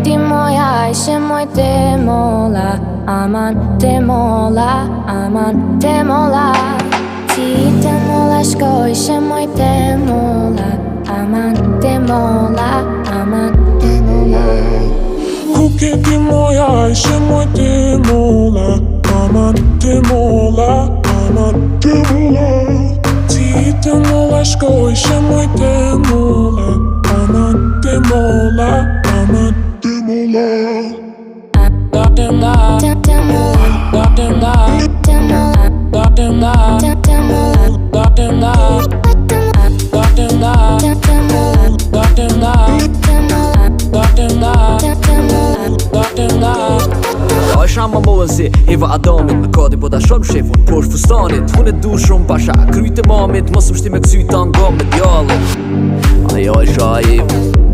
ti moja ishe moj te mola, aman te mola, aman te mola. Ti te mola shko ishe moj te mola, aman te mola, aman te mola. Kuke ti moja ishe moj te mola, aman te mola, aman te mola. Ti te mola shko ishe moj te mola, aman te mola, aman te mola. Ja është ama mollën si Eva Adamit Me kadi po ta shumë shefun Po është fustanit Hun e du shumë pasha Kryt e mamit Mos më shti me kësyta nga me djallit Ajo është a Eva